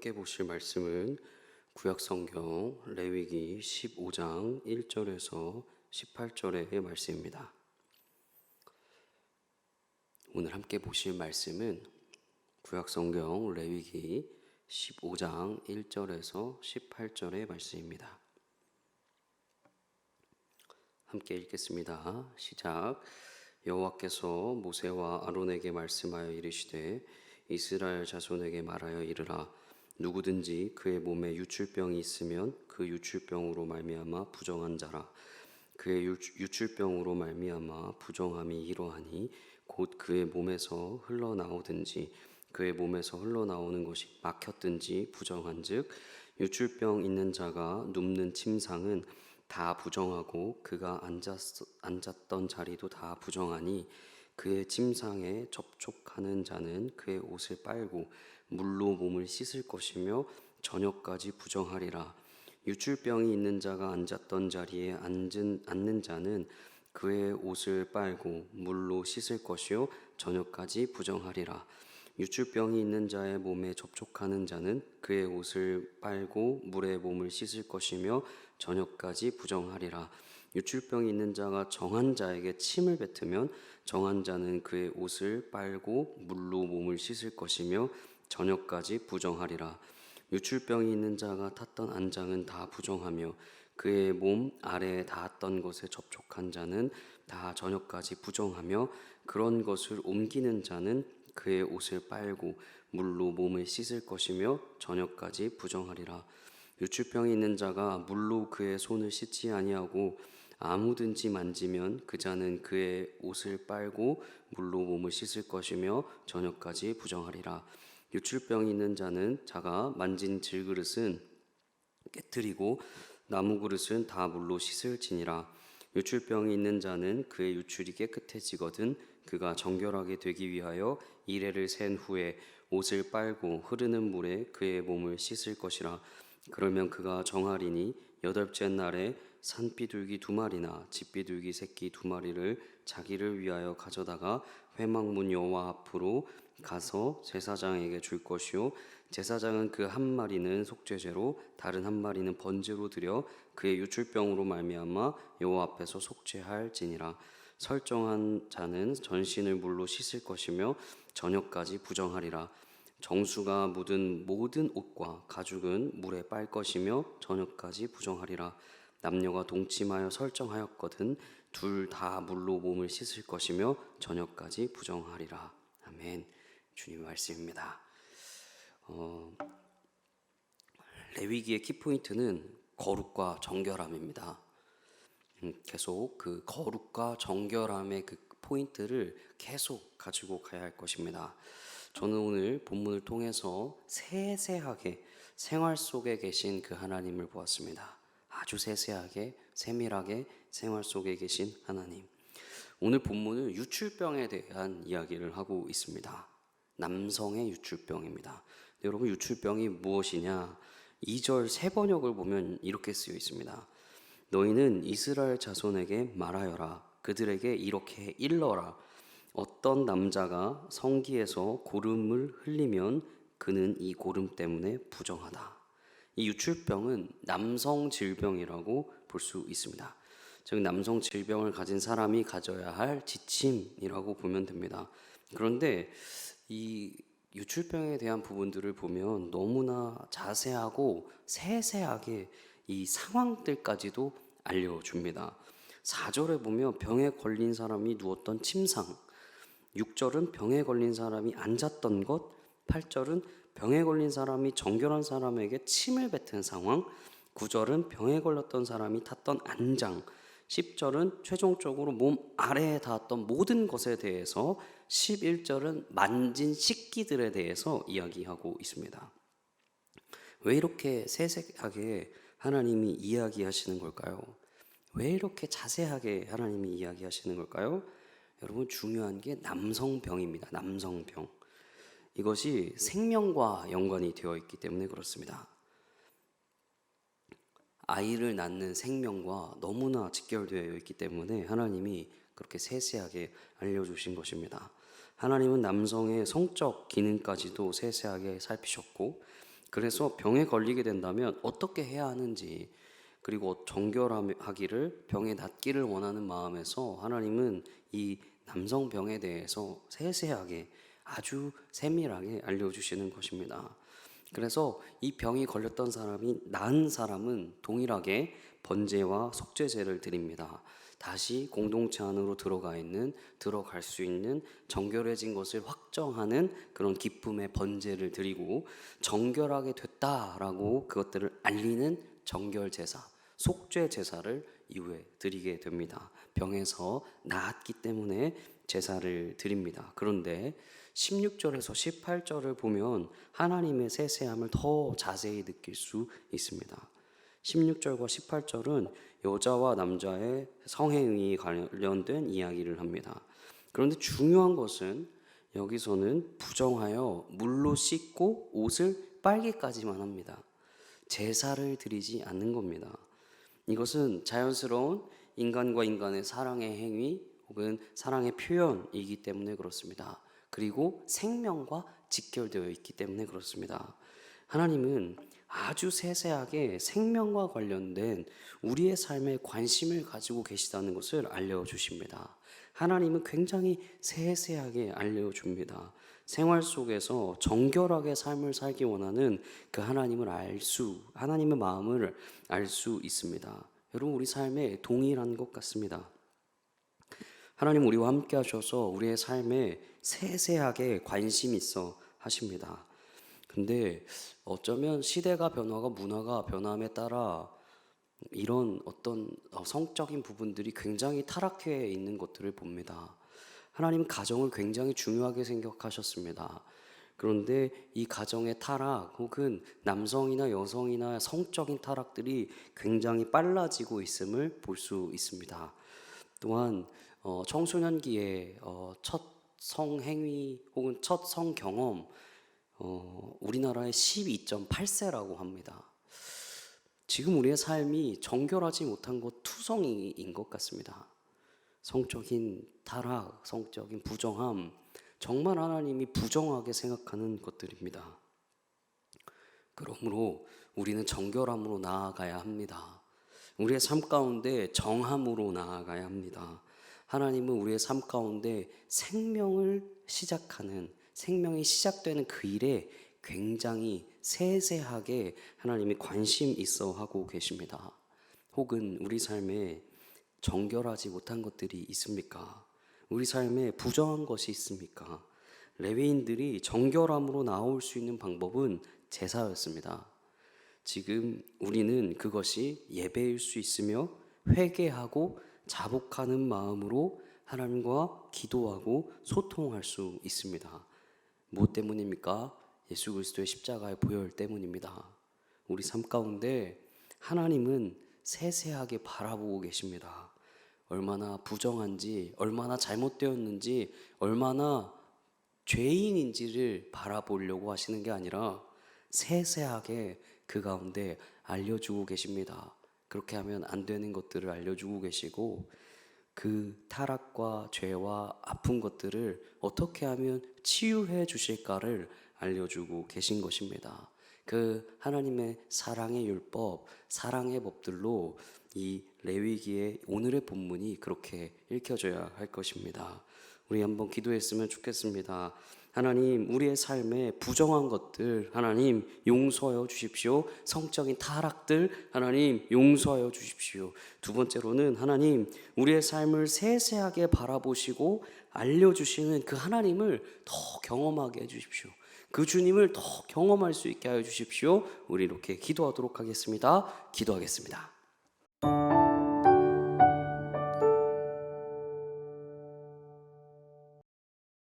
함께 보실 말씀은 구약성경 레위기 15장 1절에서 18절의 말씀입니다. 오늘 함께 보실 말씀은 구약성경 레위기 15장 1절에서 18절의 말씀입니다. 함께 읽겠습니다. 시작. 여호와께서 모세와 아론에게 말씀하여 이르시되 이스라엘 자손에게 말하여 이르라. 누구든지 그의 몸에 유출병이 있으면 그 유출병으로 말미암아 부정한 자라. 그의 유출병으로 말미암아 부정함이 이러하니 곧 그의 몸에서 흘러나오든지 그의 몸에서 흘러나오는 것이 막혔든지 부정한즉 유출병 있는 자가 눕는 침상은 다 부정하고 그가 앉았던 자리도 다 부정하니 그의 침상에 접촉하는 자는 그의 옷을 빨고 물로 몸을 씻을 것이며 저녁까지 부정하리라. 유출병이 있는 자가 앉았던 자리에 앉는 자는 그의 옷을 빨고 물로 씻을 것이요 저녁까지 부정하리라. 유출병이 있는 자의 몸에 접촉하는 자는 그의 옷을 빨고 물에 몸을 씻을 것이며 저녁까지 부정하리라. 유출병이 있는 자가 정한 자에게 침을 뱉으면 정한 자는 그의 옷을 빨고 물로 몸을 씻을 것이며 저녁까지 부정하리라. 유출병이 있는 자가 탔던 안장은 다 부정하며 그의 몸 아래에 닿았던 것에 접촉한 자는 다 저녁까지 부정하며 그런 것을 옮기는 자는 그의 옷을 빨고 물로 몸을 씻을 것이며 저녁까지 부정하리라. 유출병이 있는 자가 물로 그의 손을 씻지 아니하고 아무든지 만지면 그 자는 그의 옷을 빨고 물로 몸을 씻을 것이며 저녁까지 부정하리라. 유출병이 있는 자는 자가 만진 질그릇은 깨뜨리고 나무 그릇은 다 물로 씻을지니라. 유출병이 있는 자는 그의 유출이 깨끗해지거든 그가 정결하게 되기 위하여 이레를 센 후에 옷을 빨고 흐르는 물에 그의 몸을 씻을 것이라. 그러면 그가 정하리니 여덟째 날에 산비둘기 2마리나 집비둘기 새끼 2마리를 자기를 위하여 가져다가 회막문 여호와 앞으로 가서 제사장에게 줄 것이요 제사장은 그 한 마리는 속죄제로 다른 한 마리는 번제로 드려 그의 유출병으로 말미암아 여호와 앞에서 속죄할지니라. 설정한 자는 전신을 물로 씻을 것이며 저녁까지 부정하리라. 정수가 묻은 모든 옷과 가죽은 물에 빨 것이며 저녁까지 부정하리라. 남녀가 동침하여 설정하였거든 둘 다 물로 몸을 씻을 것이며 저녁까지 부정하리라. 아멘. 주님의 말씀입니다. 레위기의 키포인트는 거룩과 정결함입니다. 계속 그 거룩과 정결함의 그 포인트를 계속 가지고 가야 할 것입니다. 저는 오늘 본문을 통해서 세세하게 생활 속에 계신 그 하나님을 보았습니다. 아주 세세하게 세밀하게 생활 속에 계신 하나님. 오늘 본문은 유출병에 대한 이야기를 하고 있습니다. 남성의 유출병입니다. 여러분, 유출병이 무엇이냐? 2절 세 번역을 보면 이렇게 쓰여 있습니다. 너희는 이스라엘 자손에게 말하여라. 그들에게 이렇게 일러라. 어떤 남자가 성기에서 고름을 흘리면 그는 이 고름 때문에 부정하다. 이 유출병은 남성 질병이라고 볼 수 있습니다. 즉 남성 질병을 가진 사람이 가져야 할 지침이라고 보면 됩니다. 그런데 이 유출병에 대한 부분들을 보면 너무나 자세하고 세세하게 이 상황들까지도 알려줍니다. 4절에 보면 병에 걸린 사람이 누웠던 침상, 6절은 병에 걸린 사람이 앉았던 것, 8절은 병에 걸린 사람이 정결한 사람에게 침을 뱉은 상황, 9절은 병에 걸렸던 사람이 탔던 안장, 10절은 최종적으로 몸 아래에 닿았던 모든 것에 대해서, 11절은 만진 식기들에 대해서 이야기하고 있습니다. 왜 이렇게 세세하게 하나님이 이야기하시는 걸까요? 왜 이렇게 자세하게 하나님이 이야기하시는 걸까요? 여러분, 중요한 게 남성병입니다. 남성병. 이것이 생명과 연관이 되어 있기 때문에 그렇습니다. 아이를 낳는 생명과 너무나 직결되어 있기 때문에 하나님이 그렇게 세세하게 알려주신 것입니다. 하나님은 남성의 성적 기능까지도 세세하게 살피셨고 그래서 병에 걸리게 된다면 어떻게 해야 하는지, 그리고 정결하기를, 병에 낫기를 원하는 마음에서 하나님은 이 남성병에 대해서 세세하게, 아주 세밀하게 알려주시는 것입니다. 그래서 이 병이 걸렸던 사람이 나은 사람은 동일하게 번제와 속죄제를 드립니다. 다시 공동체 안으로 들어갈 수 있는 정결해진 것을 확정하는 그런 기쁨의 번제를 드리고, 정결하게 됐다라고 그것들을 알리는 정결제사, 속죄제사를 이후에 드리게 됩니다. 병에서 나았기 때문에 제사를 드립니다. 그런데 16절에서 18절을 보면 하나님의 세세함을 더 자세히 느낄 수 있습니다. 16절과 18절은 여자와 남자의 성행위 관련된 이야기를 합니다. 그런데 중요한 것은 여기서는 부정하여 물로 씻고 옷을 빨기까지만 합니다. 제사를 드리지 않는 겁니다. 이것은 자연스러운 인간과 인간의 사랑의 행위 혹은 사랑의 표현이기 때문에 그렇습니다. 그리고 생명과 직결되어 있기 때문에 그렇습니다. 하나님은 아주 세세하게 생명과 관련된 우리의 삶에 관심을 가지고 계시다는 것을 알려주십니다. 하나님은 굉장히 세세하게 알려줍니다. 생활 속에서 정결하게 삶을 살기 원하는 그 하나님의 마음을 알 수 있습니다. 여러분, 우리 삶에 동일한 것 같습니다. 하나님 우리와 함께 하셔서 우리의 삶에 세세하게 관심 있어 하십니다. 근데 어쩌면 시대가 변화가 문화가 변함에 따라 이런 어떤 성적인 부분들이 굉장히 타락해 있는 것들을 봅니다. 하나님은 가정을 굉장히 중요하게 생각하셨습니다. 그런데 이 가정의 타락 혹은 남성이나 여성이나 성적인 타락들이 굉장히 빨라지고 있음을 볼 수 있습니다. 또한 청소년기에 첫 성행위 혹은 첫 성경험, 우리나라의 12.8세라고 합니다. 지금 우리의 삶이 정결하지 못한 것 투성이인 것 같습니다. 성적인 타락, 성적인 부정함, 정말 하나님이 부정하게 생각하는 것들입니다. 그러므로 우리는 정결함으로 나아가야 합니다. 우리의 삶 가운데 정함으로 나아가야 합니다. 하나님은 우리의 삶 가운데 생명이 시작되는 그 일에 굉장히 세세하게 하나님이 관심 있어 하고 계십니다. 혹은 우리 삶에 정결하지 못한 것들이 있습니까? 우리 삶에 부정한 것이 있습니까? 레위인들이 정결함으로 나올 수 있는 방법은 제사였습니다. 지금 우리는 그것이 예배일 수 있으며 회개하고 자복하는 마음으로 하나님과 기도하고 소통할 수 있습니다. 무엇 때문입니까? 예수 그리스도의 십자가의 보혈 때문입니다. 우리 삶 가운데 하나님은 세세하게 바라보고 계십니다. 얼마나 부정한지, 얼마나 잘못되었는지, 얼마나 죄인인지를 바라보려고 하시는 게 아니라 세세하게 그 가운데 알려주고 계십니다. 그렇게 하면 안 되는 것들을 알려주고 계시고, 그 타락과 죄와 아픈 것들을 어떻게 하면 치유해 주실까를 알려주고 계신 것입니다. 그 하나님의 사랑의 율법, 사랑의 법들로 이 레위기의 오늘의 본문이 그렇게 읽혀져야 할 것입니다. 우리 한번 기도했으면 좋겠습니다. 하나님, 우리의 삶에 부정한 것들 하나님 용서하여 주십시오. 성적인 타락들 하나님 용서하여 주십시오. 두 번째로는 하나님, 우리의 삶을 세세하게 바라보시고 알려주시는 그 하나님을 더 경험하게 해주십시오. 그 주님을 더 경험할 수 있게 하여 주십시오. 우리 이렇게 기도하도록 하겠습니다. 기도하겠습니다.